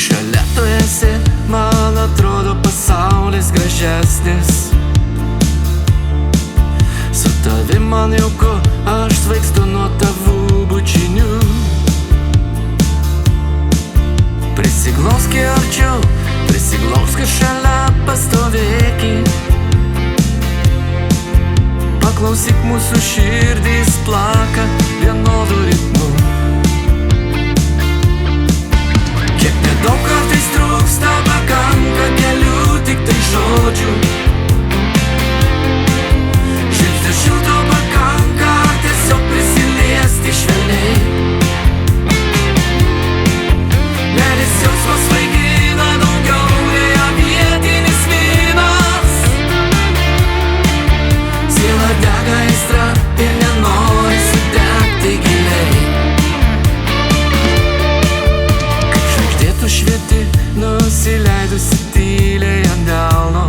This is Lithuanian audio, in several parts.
šalia tu esi, man atrodo pasaulis gražesnis. Su tavim man jauku, aš svaigstu nuo tavų bučinių. Prisiglausk arčiau, prisiglausk šalia, pastovėki. Paklausyk, mūsų širdys plaka vienodu ritmu. Kiek nedaug kartais trūksta, pakanka kelių tik tai žodžių. Žvilgsnio šilto pakanka, tiesiog prisiliesti švelniai. Meilės jausmas svaigina daugiau nei vietinis vynas. Siela dega aistra ir nenori sudegti giliai. Kaip žvaigždė tu švieti, nusileidusi tyliai ant delno.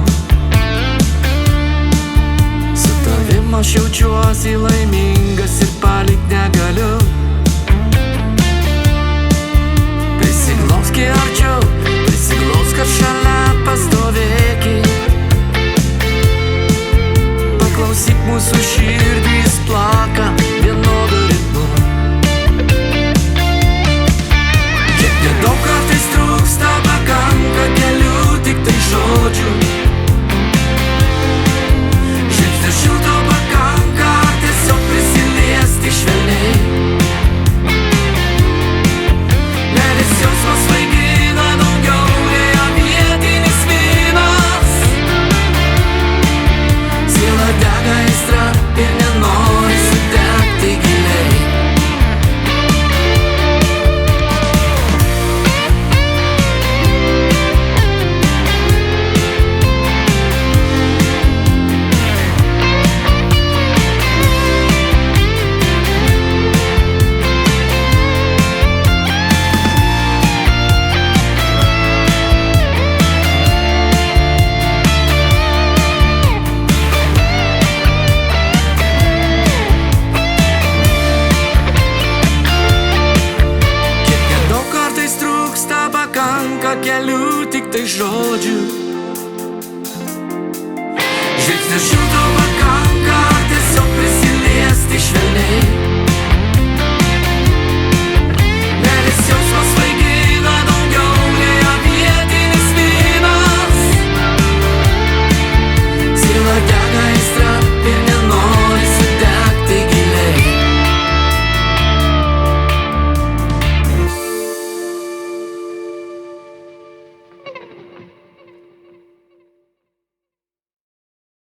Su tavim aš jaučiuosi laimingas ir palikt negaliu. Prisiglausk arčiau, prisiglausk šalia, pastovėki. Paklausyk, mūsų širdys plaka vienodu ritmu. Kiek nedaug kartais trūksta, pakanka kelių tik tai žodžių. Žvilgsnio šilto pakanka, tiesiog prisiliesti švelniai. Meilės jausmas svaigina daugiau nei vietinis vynas. Siela dega aistra ir nenori sudegti giliai. Pakanka kelių tik tai žodžių.